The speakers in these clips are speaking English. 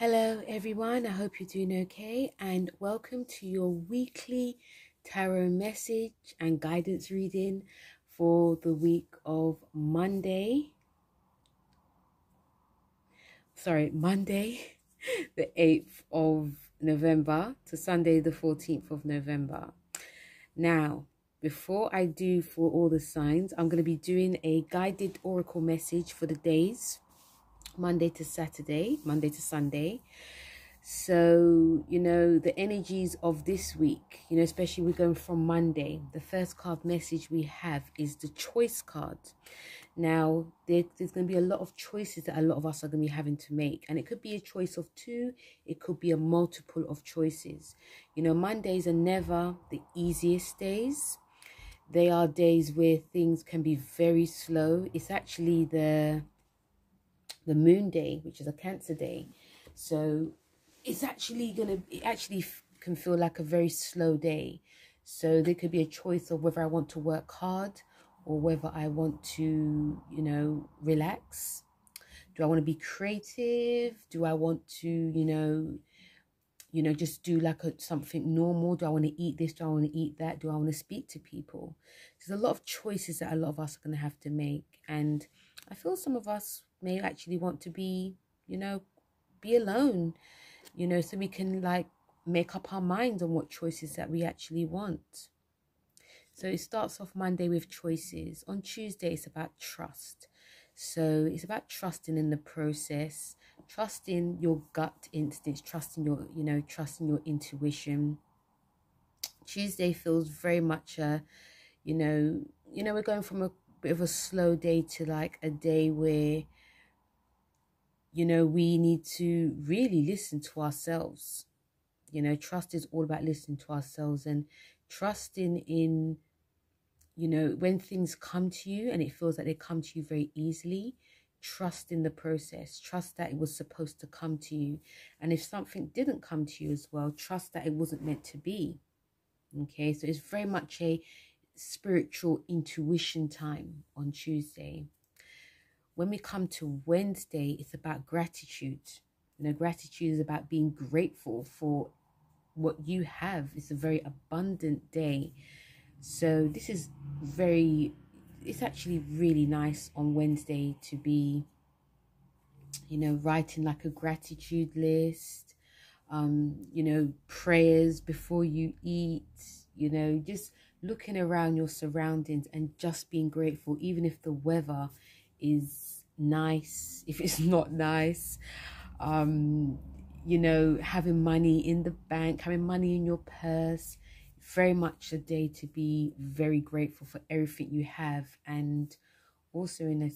Hello everyone, I hope you're doing okay, and welcome to your weekly tarot message and guidance reading for the week of Monday, the 8th of November to Sunday the 14th of November. Now, before I do for all the signs, I'm going to be doing a guided oracle message for the days Monday to Sunday. So, the energies of this week, especially we're going from Monday. The first card message we have is the choice card. Now, there's going to be a lot of choices that a lot of us are going to be having to make. And it could be a choice of two. It could be a multiple of choices. Mondays are never the easiest days. They are days where things can be very slow. It's actually the moon day, which is a Cancer day. So it actually can feel like a very slow day. So there could be a choice of whether I want to work hard or whether I want to, relax. Do I want to be creative? Do I want to, just do like something normal? Do I want to eat this? Do I want to eat that? Do I want to speak to people? There's a lot of choices that a lot of us are going to have to make. And I feel some of us may actually want to be, be alone, so we can make up our minds on what choices that we actually want. So it starts off Monday with choices. On Tuesday, it's about trust. So it's about trusting in the process, trusting your gut instincts, trusting your, trusting your intuition. Tuesday feels very much, we're going from a bit of a slow day to like a day where, we need to really listen to ourselves. Trust is all about listening to ourselves and trusting in, when things come to you and it feels like they come to you very easily, trust in the process. Trust that it was supposed to come to you. And if something didn't come to you as well, trust that it wasn't meant to be. Okay, so it's very much a spiritual intuition time on Tuesday. When we come to Wednesday, it's about gratitude. Gratitude is about being grateful for what you have. It's a very abundant day. So this is it's actually really nice on Wednesday to be, writing like a gratitude list, prayers before you eat, just looking around your surroundings and just being grateful, even if the weather is nice, if it's not nice, having money in the bank, having money in your purse. Very much a day to be very grateful for everything you have, and also in a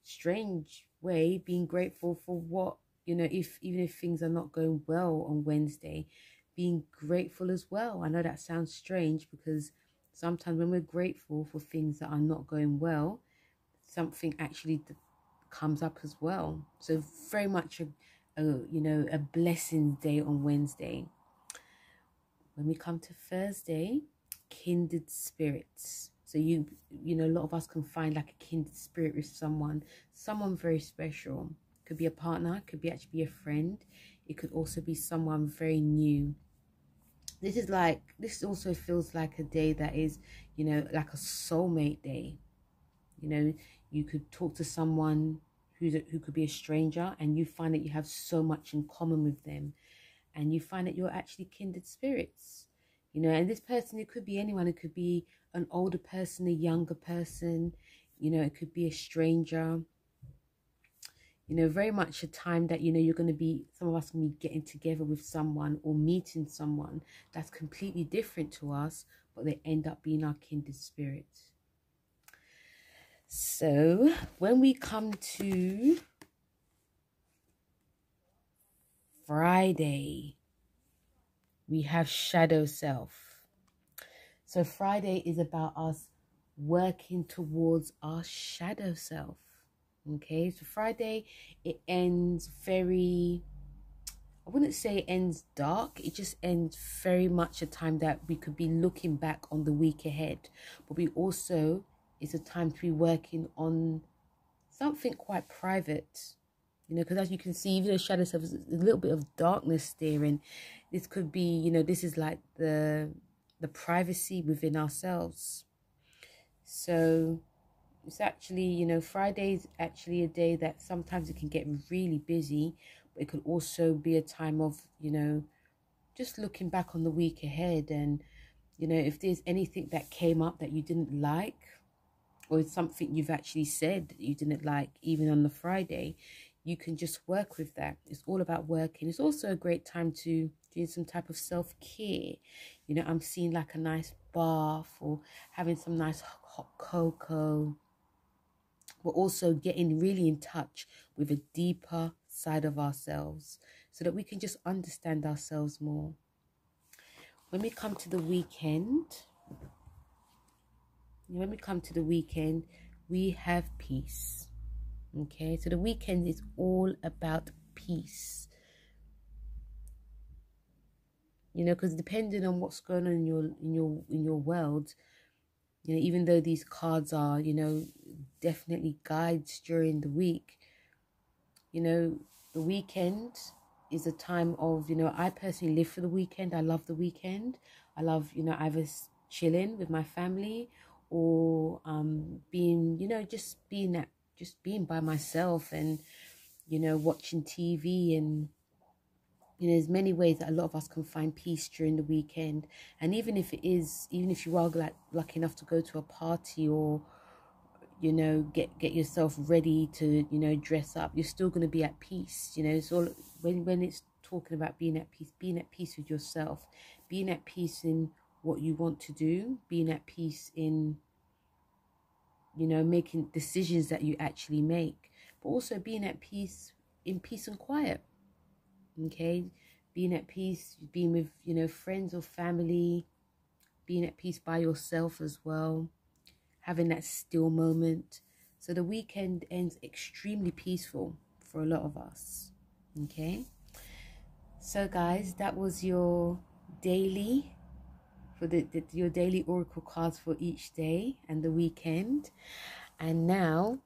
strange way being grateful for what, even if things are not going well on Wednesday, being grateful as well. I know that sounds strange because sometimes when we're grateful for things that are not going well, something actually comes up as well. So very much a blessing day on Wednesday. When we come to Thursday, kindred spirits. So a lot of us can find like a kindred spirit with someone very special. Could be a partner, could be actually be a friend. It could also be someone very new. This also feels like a day that is, like a soulmate day. You could talk to someone who could be a stranger, and you find that you have so much in common with them, and you find that you're actually kindred spirits. And this person, it could be anyone. It could be an older person, a younger person, it could be a stranger. Very much a time that, you're going to be, some of us going to be getting together with someone or meeting someone that's completely different to us, but they end up being our kindred spirits. So when we come to Friday, we have shadow self. So Friday is about us working towards our shadow self. Okay, so Friday, it ends very, I wouldn't say it ends dark. It just ends very much a time that we could be looking back on the week ahead. But we also, it's a time to be working on something quite private. You know, because as you can see, even though shadow self is a little bit of darkness there, and this could be, you know, this is like the privacy within ourselves. So it's actually, you know, Friday is actually a day that sometimes it can get really busy, but it could also be a time of, you know, just looking back on the week ahead. And, you know, if there's anything that came up that you didn't like, or it's something you've actually said that you didn't like, even on the Friday, you can just work with that. It's all about working. It's also a great time to do some type of self-care. You know, I'm seeing like a nice bath, or having some nice hot cocoa, but also getting really in touch with a deeper side of ourselves so that we can just understand ourselves more. When we come to the weekend, we have peace. Okay, so the weekend is all about peace. You know, because depending on what's going on in your world, you know, even though these cards are, you know, definitely guides during the week, you know, the weekend is a time of, you know, I personally live for the weekend. I love the weekend. I love, you know, either chilling with my family, or being, you know, just being by myself, and, you know, watching TV. And, you know, there's many ways that a lot of us can find peace during the weekend. And even if you are like lucky enough to go to a party, or, you know, get yourself ready to, you know, dress up, you're still going to be at peace. You know, it's all when it's talking about being at peace with yourself, being at peace in what you want to do, being at peace in, you know, making decisions that you actually make, but also being at peace in peace and quiet. Okay, being at peace, being with, you know, friends or family, being at peace by yourself as well, having that still moment. So the weekend ends extremely peaceful for a lot of us. Okay, so guys, that was your daily, for your daily oracle cards for each day and the weekend. And now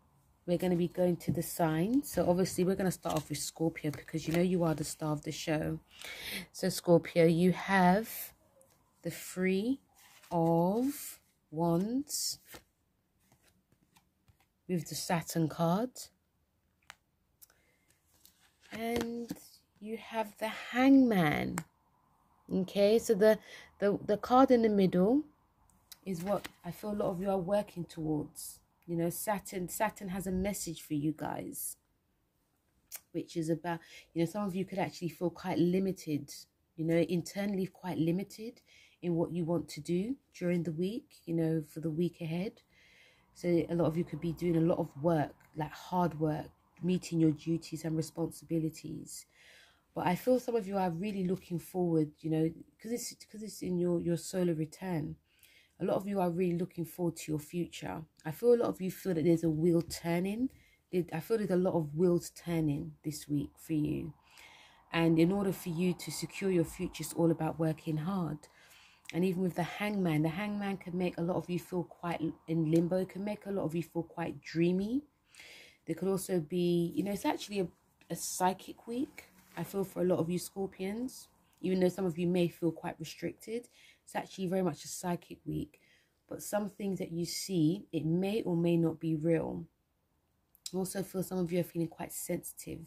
we're going to be going to the signs. So obviously we're going to start off with Scorpio, because you know you are the star of the show. So Scorpio, you have the Three of Wands with the Saturn card, and you have the Hangman. Okay, so the card in the middle is what I feel a lot of you are working towards. You know, Saturn has a message for you guys, which is about, you know, some of you could actually feel quite limited, you know, internally quite limited in what you want to do during the week, you know, for the week ahead. So a lot of you could be doing a lot of work, like hard work, meeting your duties and responsibilities. But I feel some of you are really looking forward, you know, because it's in your solar return. A lot of you are really looking forward to your future. I feel a lot of you feel that there's a wheel turning. I feel there's a lot of wheels turning this week for you. And in order for you to secure your future, it's all about working hard. And even with the Hangman can make a lot of you feel quite in limbo. It can make a lot of you feel quite dreamy. There could also be, you know, it's actually a psychic week, I feel, for a lot of you Scorpions. Even though some of you may feel quite restricted, it's actually very much a psychic week. But some things that you see, it may or may not be real. I also feel some of you are feeling quite sensitive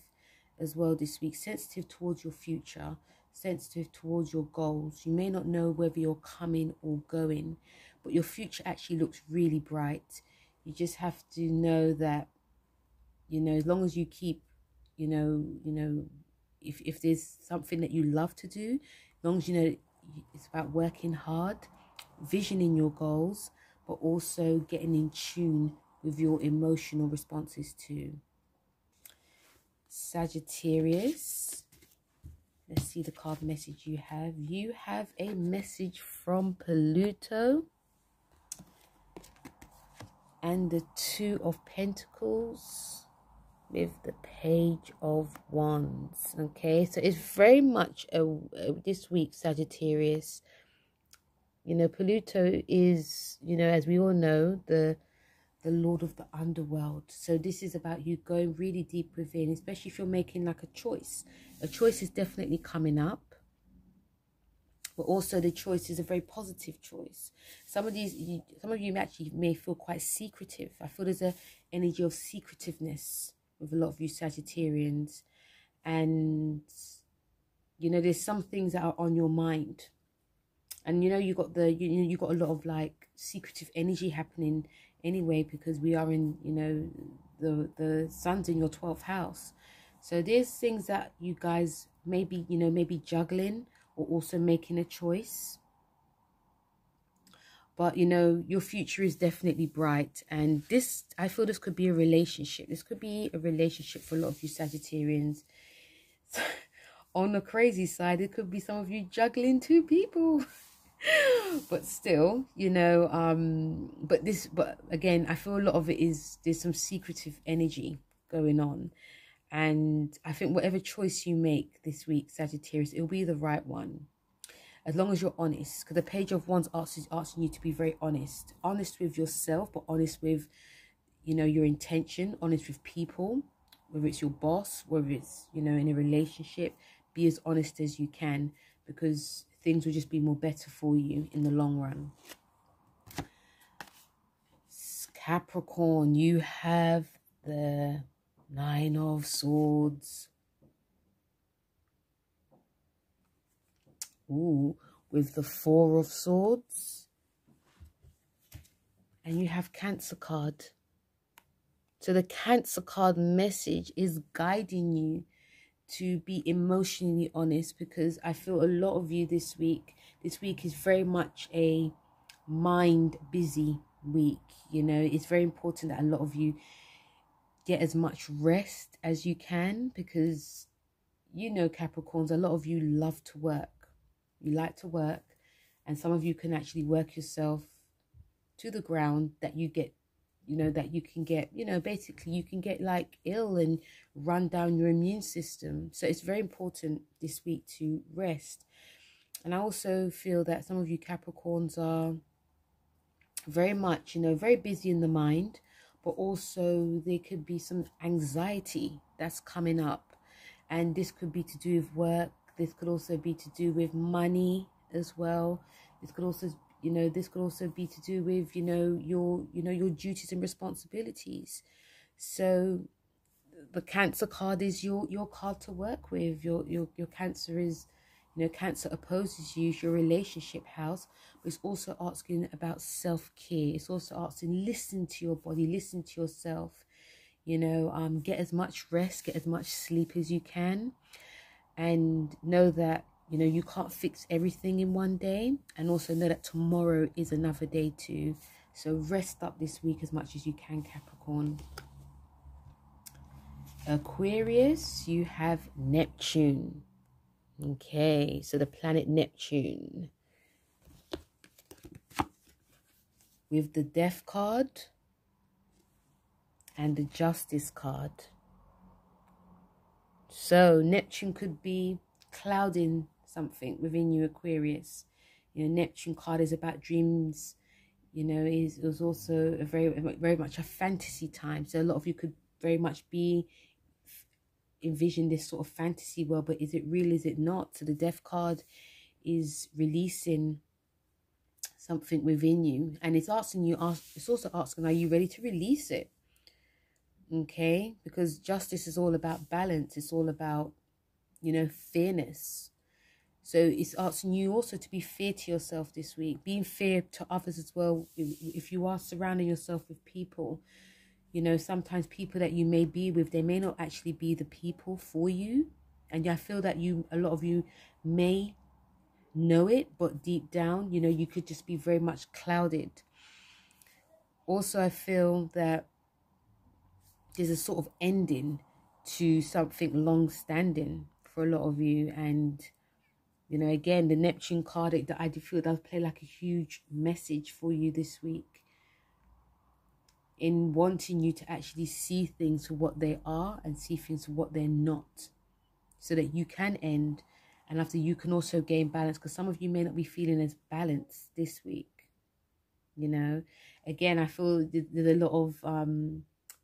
as well this week. Sensitive towards your future, sensitive towards your goals. You may not know whether you're coming or going, but your future actually looks really bright. You just have to know that, you know, as long as you keep, you know, if there's something that you love to do, as long as you know it's about working hard, visioning your goals, but also getting in tune with your emotional responses too. Sagittarius, let's see the card message you have. You have a message from Pluto and the Two of Pentacles with the Page of Wands. Okay, so it's very much this week, Sagittarius. You know, Pluto is, you know, as we all know, the the Lord of the underworld. So this is about you going really deep within, especially if you're making like a choice. A choice is definitely coming up, but also the choice is a very positive choice. Some of you actually may feel quite secretive. I feel there's a energy of secretiveness with a lot of you Sagittarians, and you know, there's some things that are on your mind, and you know, you got a lot of like secretive energy happening anyway, because we are in, you know, the sun's in your 12th house. So there's things that you guys maybe, you know, maybe juggling, or also making a choice. But you know, your future is definitely bright, and this, I feel this could be a relationship. This could be a relationship for a lot of you Sagittarians. On the crazy side, it could be some of you juggling two people. But still, you know, but again, I feel a lot of it is, there's some secretive energy going on. And I think whatever choice you make this week, Sagittarius, it'll be the right one, as long as you're honest. Because the Page of Wands is asking you to be very honest. Honest with yourself, but honest with, you know, your intention. Honest with people, whether it's your boss, whether it's, you know, in a relationship. Be as honest as you can, because things will just be more better for you in the long run. Capricorn, you have the Nine of Swords. Ooh, with the Four of Swords. And you have Cancer card. So the Cancer card message is guiding you to be emotionally honest, because I feel a lot of you this week is very much a mind busy week. You know, it's very important that a lot of you get as much rest as you can, because, you know, Capricorns, a lot of you love to work. You like to work, and some of you can actually work yourself to the ground, that you get, you know, that you can get, you know, basically you can get like ill and run down your immune system. So it's very important this week to rest. And I also feel that some of you Capricorns are very much, you know, very busy in the mind, but also there could be some anxiety that's coming up, and this could be to do with work. This could also be to do with money as well. This could also, you know, this could also be to do with, you know, your duties and responsibilities. So the Cancer card is your card to work with. Your Cancer is, you know, Cancer opposes you, your relationship house, but it's also asking about self-care. It's also asking, listen to your body, listen to yourself, you know, get as much rest, get as much sleep as you can, and know that, you know, you can't fix everything in one day, and also know that tomorrow is another day too. So rest up this week as much as you can, Capricorn. Aquarius, you have Neptune. Okay, so the planet Neptune with the Death card and the Justice card. So Neptune could be clouding something within you, Aquarius. You know, Neptune card is about dreams. You know, it was also a very much a fantasy time. So a lot of you could very much be envision this sort of fantasy world, but is it real, is it not? So the Death card is releasing something within you, and it's asking you, it's also asking, are you ready to release it? Okay, because Justice is all about balance. It's all about, you know, fairness. So it's asking you also to be fair to yourself this week, being fair to others as well. If you are surrounding yourself with people, you know, sometimes people that you may be with, they may not actually be the people for you. And I feel that a lot of you may know it, but deep down, you know, you could just be very much clouded. Also, I feel that there's a sort of ending to something long-standing for a lot of you. And, you know, again, the Neptune card, that I feel does play like a huge message for you this week, in wanting you to actually see things for what they are and see things for what they're not, so that you can end, and after you can also gain balance, because some of you may not be feeling as balanced this week. you know. Again, I feel there's a lot of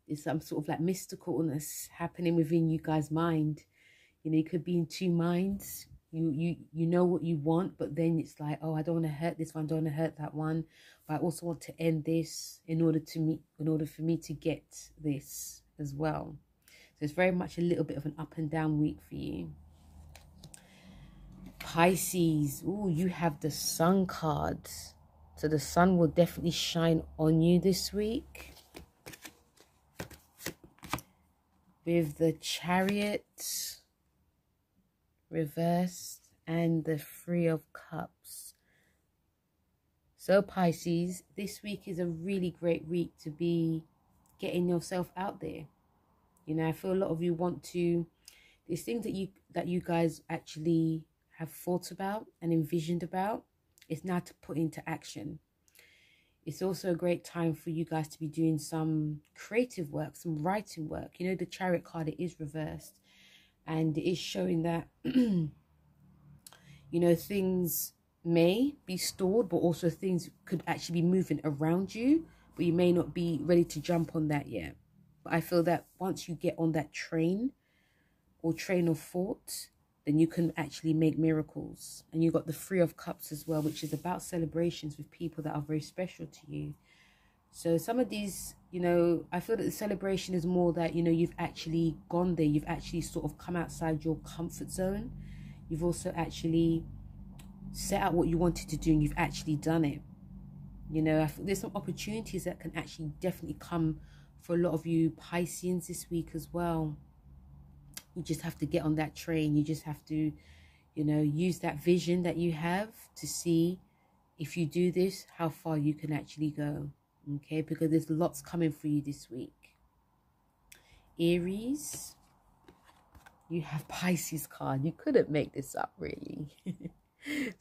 there's some sort of like mysticalness happening within you guys' mind. You know, you could be in two minds. You know what you want, but then it's like, oh, I don't want to hurt this one, I don't want to hurt that one, but I also want to end this in order for me to get this as well. So it's very much a little bit of an up and down week for you. Pisces, oh, you have the Sun card. So the sun will definitely shine on you this week. With the Chariot reversed and the Three of Cups. So Pisces, this week is a really great week to be getting yourself out there. You know, I feel a lot of you want to, there's things that you guys actually have thought about and envisioned about. It's now to put into action. It's also a great time for you guys to be doing some creative work, some writing work. You know, the Chariot card, it is reversed. And it is showing that, you know, things may be stored, but also things could actually be moving around you. But you may not be ready to jump on that yet. But I feel that once you get on that train or train of thought, then you can actually make miracles. And you've got the Three of Cups as well, which is about celebrations with people that are very special to you. So some of these, you know, I feel that the celebration is more that, you know, you've actually gone there. You've actually sort of come outside your comfort zone. You've also actually set out what you wanted to do and you've actually done it. You know, I feel there's some opportunities that can actually definitely come for a lot of you Pisceans this week as well. You just have to get on that train. You just have to, you know, use that vision that you have to see if you do this, how far you can actually go. Okay, because there's lots coming for you this week. Aries, you have Pisces card. You couldn't make this up, really.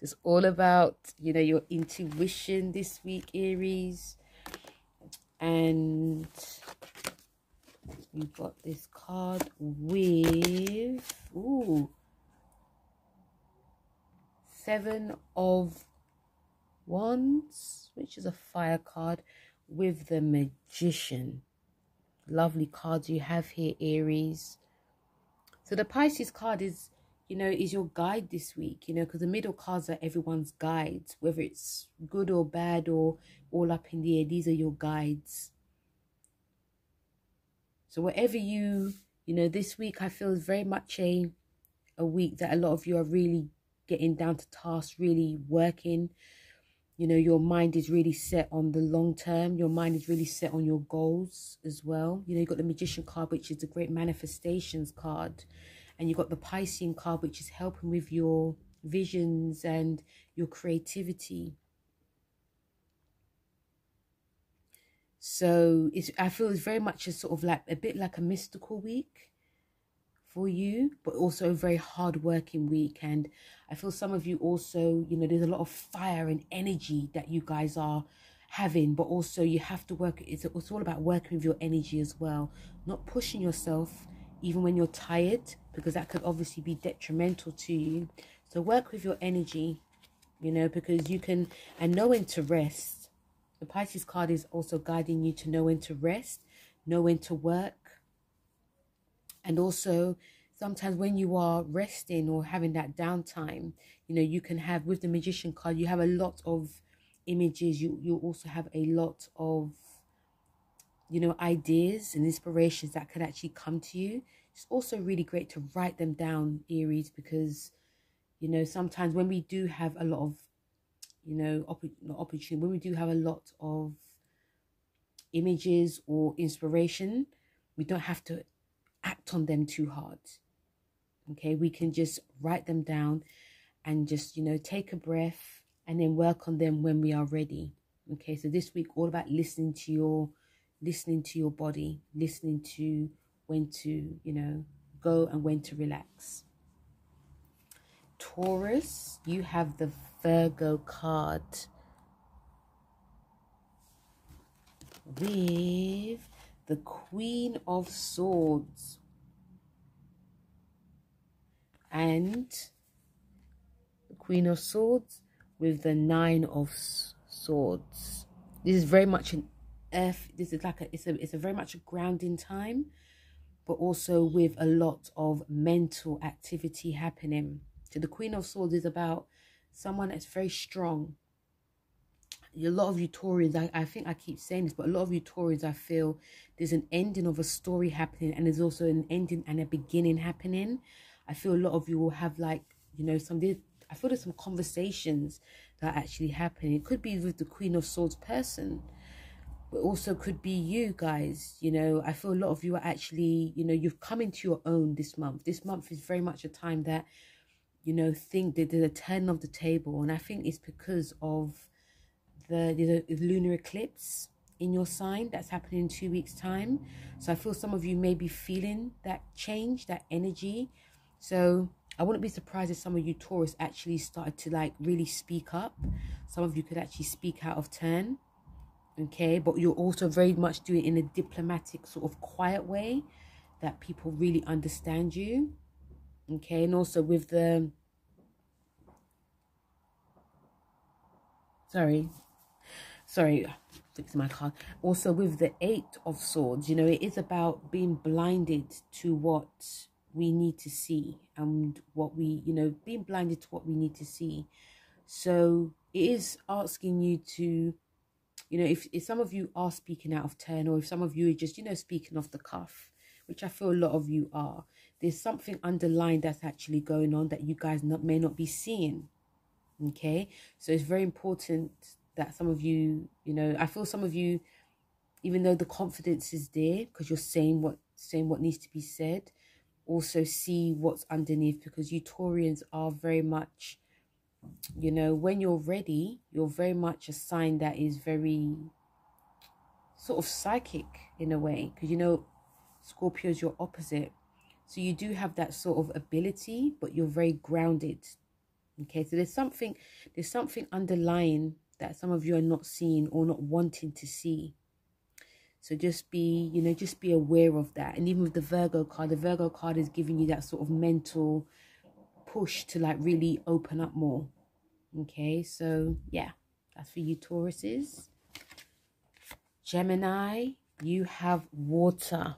It's all about, you know, your intuition this week, Aries. And you've got this card with, ooh, 7 of Wands, which is a fire card, with the Magician. Lovely cards you have here, Aries. So the Pisces card is, you know, is your guide this week, you know, because the middle cards are everyone's guides, whether it's good or bad or all up in the air. These are your guides. So whatever you know, this week I feel is very much a week that a lot of you are really getting down to task, really working. You know, your mind is really set on the long term. Your mind is really set on your goals as well. You know, you've got the Magician card, which is a great manifestations card. And you've got the Piscean card, which is helping with your visions and your creativity. So I feel it's very much a sort of like a bit like a mystical week for you, but also a very hard-working week. And I feel some of you also, you know, there's a lot of fire and energy that you guys are having, but also you have to work. It's all about working with your energy as well, not pushing yourself even when you're tired, because that could obviously be detrimental to you. So work with your energy, you know, because you can, and know when to rest. The Pisces card is also guiding you to know when to rest, know when to work. And also, sometimes when you are resting or having that downtime, you know, you can have, with the Magician card, you have a lot of images. You also have a lot of, you know, ideas and inspirations that could actually come to you. It's also really great to write them down, Aries, because, you know, sometimes when we do have a lot of, you know, opportunity, when we do have a lot of images or inspiration, we don't have to act on them too hard. Okay, we can just write them down and just, you know, take a breath and then work on them when we are ready. Okay, so this week all about listening to your body, listening to when to, you know, go and when to relax. Taurus, you have the Virgo card with the Queen of Swords and the Queen of Swords with the Nine of Swords. This is very much an earth. This is like it's a very much a grounding time, but also with a lot of mental activity happening. So the Queen of Swords is about someone that's very strong. A lot of you Taurus, I think I keep saying this, but a lot of you Taurus, I feel there's an ending of a story happening, and there's also an ending and a beginning happening. I feel a lot of you will have, like, you know, I feel there's some conversations that are actually happening. It could be with the Queen of Swords person, but also could be you guys. You know, I feel a lot of you are actually, you know, you've come into your own this month. This month is very much a time that, you know, think that there's a turn of the table, and I think it's because of the lunar eclipse in your sign that's happening in 2 weeks time. So I feel some of you may be feeling that change, that energy. So I wouldn't be surprised if some of you Taurus actually started to, like, really speak up. Some of you could actually speak out of turn, okay? But you're also very much doing it in a diplomatic sort of quiet way that people really understand you, okay? And also with the sorry, fixing my card. Also with the 8 of Swords, you know, it is about being blinded to what we need to see, and what we, you know, being blinded to what we need to see. So it is asking you to, you know, if some of you are speaking out of turn, or if some of you are just, you know, speaking off the cuff, which I feel a lot of you are, there's something underlying that's actually going on that you guys may not be seeing, okay? So it's very important that some of you, you know, I feel some of you, even though the confidence is there because you're saying what needs to be said, also see what's underneath, because you Taurians are very much, you know, when you're ready, you're very much a sign that is very sort of psychic in a way, because, you know, Scorpio is your opposite. So you do have that sort of ability, but you're very grounded, okay? So there's something underlying that some of you are not seeing or not wanting to see. So just be, you know, just be aware of that. And even with the Virgo card is giving you that sort of mental push to, like, really open up more, okay? So yeah, that's for you Tauruses. Gemini, you have water,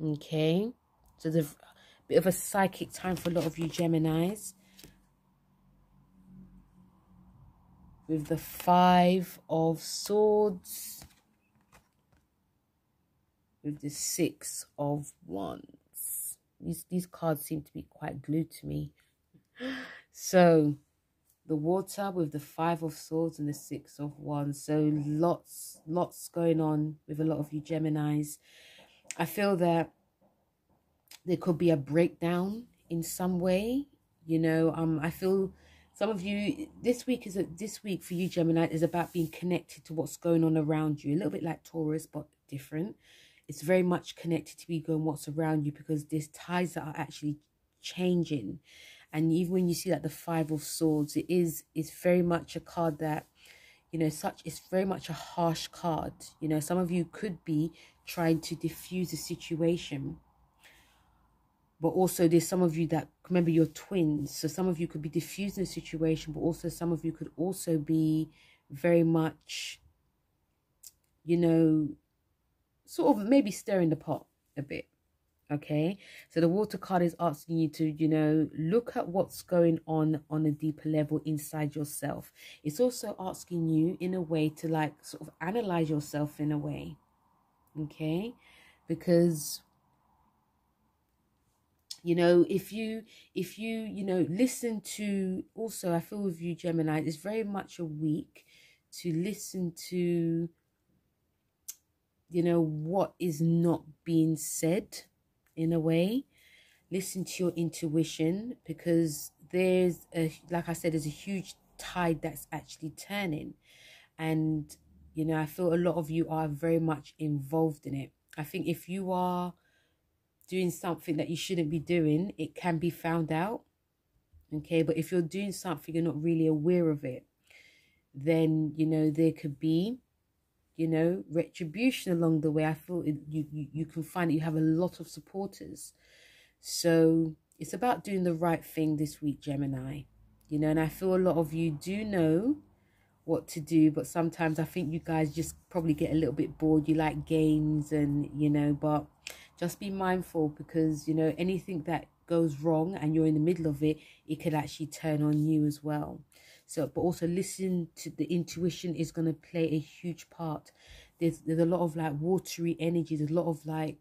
okay? So there's a bit of a psychic time for a lot of you Geminis. With the 5 of Swords, with the 6 of Wands. These cards seem to be quite glued to me. So the water with the 5 of Swords and the 6 of Wands. So lots going on with a lot of you Geminis. I feel that there could be a breakdown in some way, you know. I feel some of you, this week for you Gemini is about being connected to what's going on around you. A little bit like Taurus, but different. It's very much connected to you going what's around you, because there's tides that are actually changing. And even when you see like the 5 of Swords, it's very much a card that, you know, it's very much a harsh card. You know, some of you could be trying to diffuse a situation. But also there's some of you that, remember, you're twins. So some of you could be diffusing a situation, but also some of you could also be very much, you know, sort of maybe stirring the pot a bit, okay? So the water card is asking you to, you know, look at what's going on a deeper level inside yourself. It's also asking you in a way to, like, sort of analyze yourself in a way, okay? Because, you know, if you you know, listen to, also I feel with you Gemini, it's very much a week to listen to, you know, what is not being said in a way. Listen to your intuition, because there's like I said, there's a huge tide that's actually turning, and, you know, I feel a lot of you are very much involved in it. I think if you are doing something that you shouldn't be doing, it can be found out, okay? But if you're doing something you're not really aware of it, then, you know, there could be, you know, retribution along the way. I feel you can find that you have a lot of supporters. So it's about doing the right thing this week, Gemini, you know. And I feel a lot of you do know what to do, but sometimes I think you guys just probably get a little bit bored. You like games, and but just be mindful, because anything that goes wrong and you're in the middle of it, it could actually turn on you as well. So, but also listen to the intuition is going to play a huge part. There's a lot of like watery energy. There's a lot of like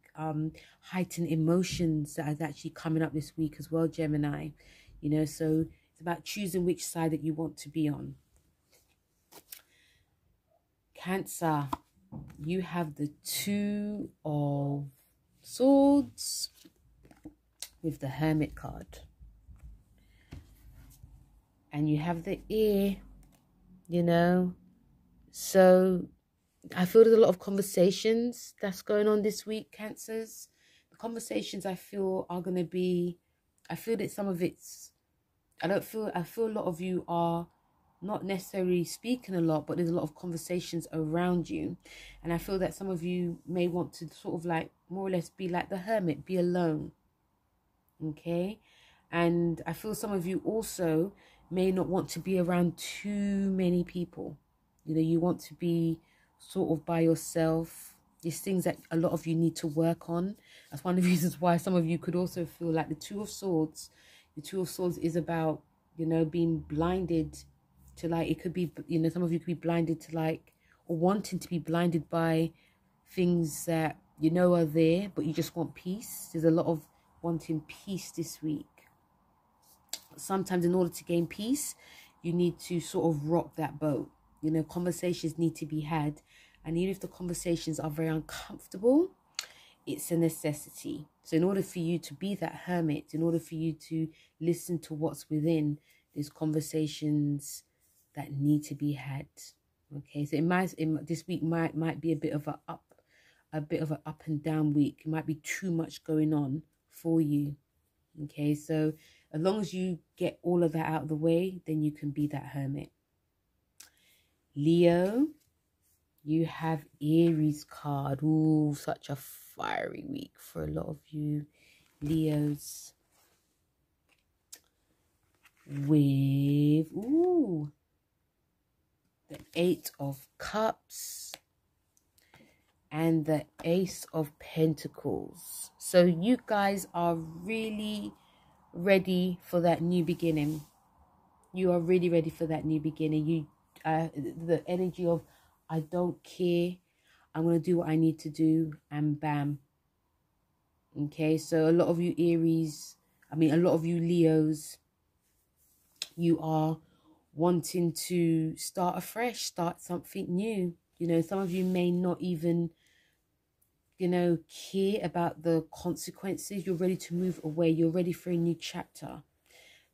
heightened emotions that is actually coming up this week as well, Gemini. So it's about choosing which side that you want to be on. Cancer, you have the Two of Swords with the Hermit card. And you have the ear, So I feel there's a lot of conversations that's going on this week, Cancers. The conversations I feel are going to be, I feel that some of it's, I feel a lot of you are not necessarily speaking a lot, but there's a lot of conversations around you. And I feel that some of you may want to sort of like more or less be like the hermit, be alone. Okay. And I feel some of you also may not want to be around too many people. You want to be sort of by yourself. There's things that a lot of you need to work on. That's one of the reasons why some of you could also feel like the Two of Swords. The Two of Swords is about, being blinded to like, it could be, some of you could be blinded to like, or wanting to be blinded by things that are there, but you just want peace. There's a lot of wanting peace this week. Sometimes in order to gain peace, you need to sort of rock that boat. Conversations need to be had. And even if the conversations are very uncomfortable, it's a necessity. So in order for you to be that hermit, in order for you to listen to what's within, there's conversations that need to be had. Okay, so this week might be a bit of an up and down week. It might be too much going on for you. Okay, so as long as you get all of that out of the way, then you can be that hermit. Leo, you have Aries card. Ooh, such a fiery week for a lot of you Leos. With, the Eight of Cups and the Ace of Pentacles. So you guys are really ready for that new beginning. You are really ready for that new beginning. The energy of, I don't care, I'm going to do what I need to do, and bam. Okay, so a lot of you Aries, a lot of you Leos, you are wanting to start afresh, start something new. Some of you may not even, care about the consequences. You're ready to move away. You're ready for a new chapter.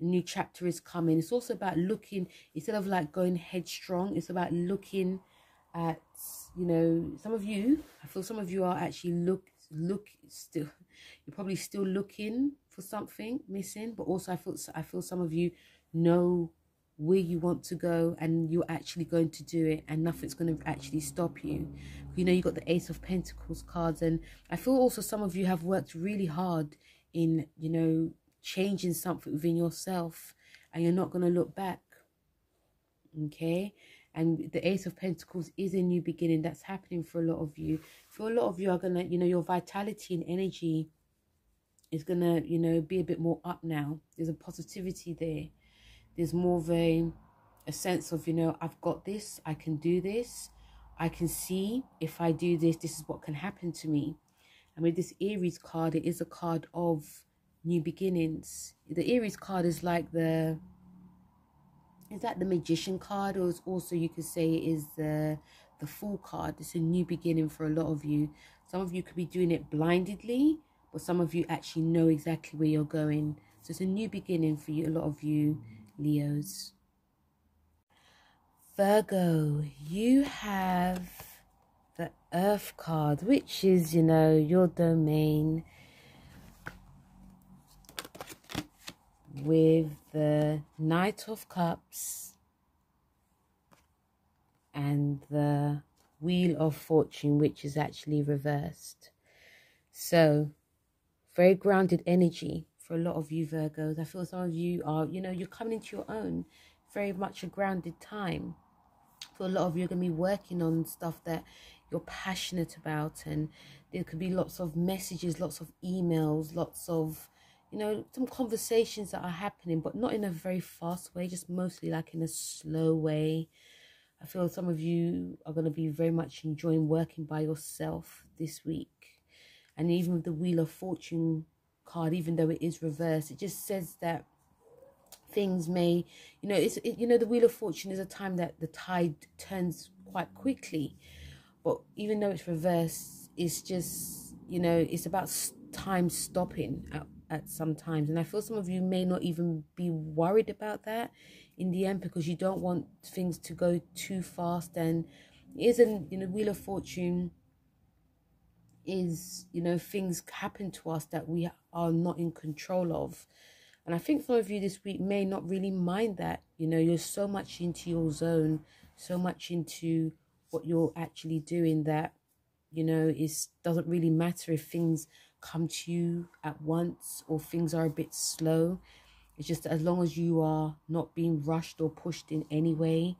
A new chapter is coming. It's also about looking, instead of like going headstrong, it's about looking at, some of you, I feel some of you are actually still, you're probably still looking for something missing, but also I feel some of you know where you want to go, and you're actually going to do it, and nothing's going to actually stop you. You got the Ace of Pentacles cards, and I feel also some of you have worked really hard in, changing something within yourself, and you're not going to look back. Okay, and the Ace of Pentacles is a new beginning that's happening for a lot of you. For a lot of you are gonna, your vitality and energy is gonna, be a bit more up now. There's a positivity there. There's more of a sense of, I've got this, I can do this, I can see if I do this, this is what can happen to me. And with this Aries card, it is a card of new beginnings. The Aries card is like the Magician card, or also you could say it is the Fool card. It's a new beginning for a lot of you. Some of you could be doing it blindedly, but some of you actually know exactly where you're going. So it's a new beginning for you, a lot of you Leos. Virgo, you have the Earth card, which is, your domain, with the Knight of Cups and the Wheel of Fortune, which is actually reversed. So very grounded energy for a lot of you Virgos. I feel some of you are, you're coming into your own. Very much a grounded time. So a lot of you are going to be working on stuff that you're passionate about, and there could be lots of messages, lots of emails, lots of, you know, some conversations that are happening, but not in a very fast way, just mostly like in a slow way. I feel some of you are going to be very much enjoying working by yourself this week. And even with the Wheel of Fortune card, even though it is reversed, it just says that things may, you know, you know, the Wheel of Fortune is a time that the tide turns quite quickly. But even though it's reversed, it's just, you know, it's about time stopping at some times. And I feel some of you may not even be worried about that in the end, because you don't want things to go too fast. And it isn't, you know, Wheel of Fortune is, you know, things happen to us that we are not in control of. And I think some of you this week may not really mind that. You know, you're so much into your zone, so much into what you're actually doing, that, you know, it doesn't really matter if things come to you at once or things are a bit slow. It's just that as long as you are not being rushed or pushed in any way.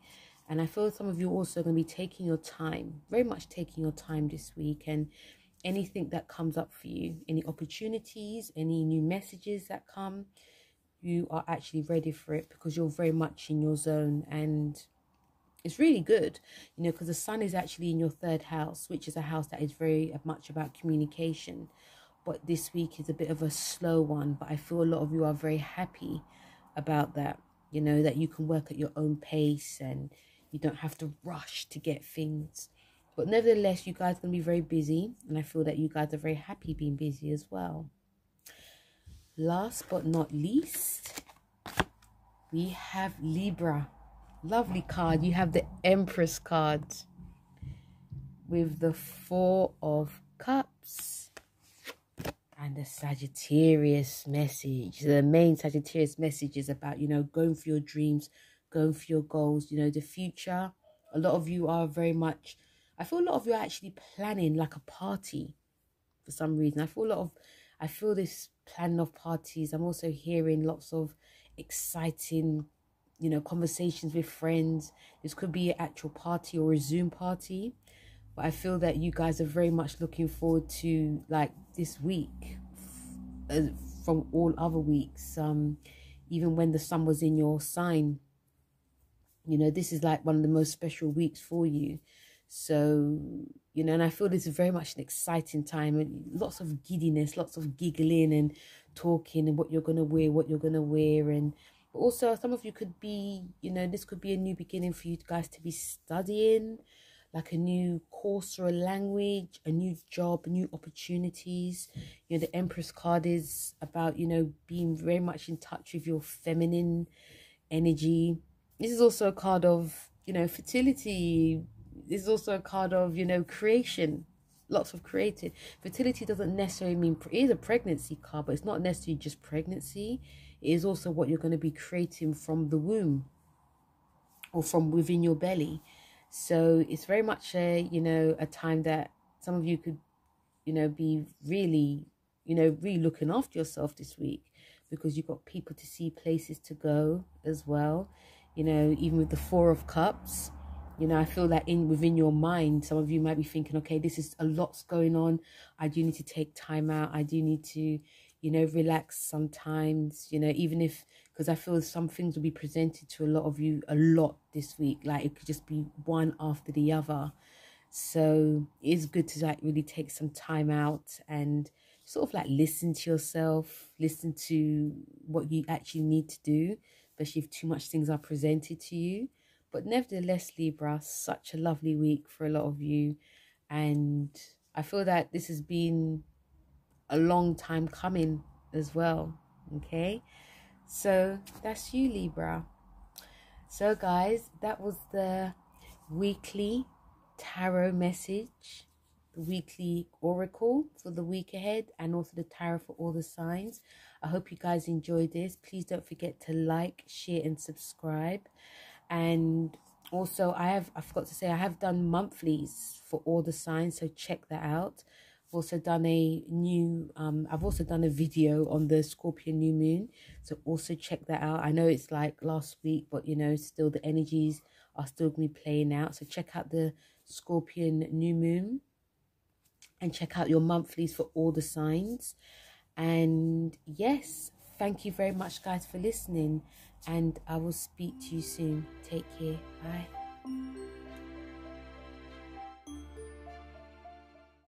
And I feel some of you also going to be taking your time, very much taking your time this week. And anything that comes up for you, any opportunities, any new messages that come, you are actually ready for it, because you're very much in your zone. And it's really good, you know, because the sun is actually in your 3rd house, which is a house that is very much about communication. But this week is a bit of a slow one, but I feel a lot of you are very happy about that, you know, that you can work at your own pace and you don't have to rush to get things. But nevertheless, you guys are going to be very busy, and I feel that you guys are very happy being busy as well. Last but not least, we have Libra. Lovely card. You have the Empress card with the 4 of Cups and the Sagittarius message. The main Sagittarius message is about, you know, going for your dreams, going for your goals, you know, the future. A lot of you are very much, I feel a lot of you are actually planning like a party for some reason. I feel this planning of parties. I'm also hearing lots of exciting, you know, conversations with friends. This could be an actual party or a Zoom party. But I feel that you guys are very much looking forward to, like, this week from all other weeks. Even when the sun was in your sign, you know, this is like one of the most special weeks for you. So, you know, and I feel this is very much an exciting time, and lots of giddiness, lots of giggling and talking, and what you're going to wear, and but also some of you could be, you know, this could be a new beginning for you guys to be studying, like a new course or a language, a new job, new opportunities. You know, the Empress card is about, you know, being very much in touch with your feminine energy. This is also a card of, you know, fertility. This is also a card of, you know, creation. Lots of creative. Fertility doesn't necessarily mean, it is a pregnancy card, but it's not necessarily just pregnancy. It is also what you're going to be creating from the womb or from within your belly. So it's very much a, you know, a time that some of you could, you know, be really, you know, really looking after yourself this week, because you've got people to see, places to go as well. You know, even with the 4 of Cups, you know, I feel that within your mind, some of you might be thinking, okay, this is a lot's going on. I do need to take time out. I do need to, you know, relax sometimes, you know, even if, because I feel some things will be presented to a lot of you a lot this week. Like it could just be one after the other. So it's good to like really take some time out and sort of like listen to yourself, listen to what you actually need to do, especially if too much things are presented to you. But nevertheless, Libra, such a lovely week for a lot of you. And I feel that this has been a long time coming as well. Okay, so that's you, Libra. So guys, that was the weekly tarot message, the weekly oracle for the week ahead, and also the tarot for all the signs. I hope you guys enjoyed this. Please don't forget to like, share and subscribe. And also I forgot to say, I have done monthlies for all the signs, so check that out. also done a new I've also done a video on the Scorpio new moon, so also check that out. I know it's like last week, but you know, still the energies are still gonna be playing out, so check out the Scorpion new moon and check out your monthlies for all the signs. And yes, thank you very much guys for listening, and I will speak to you soon. Take care. Bye.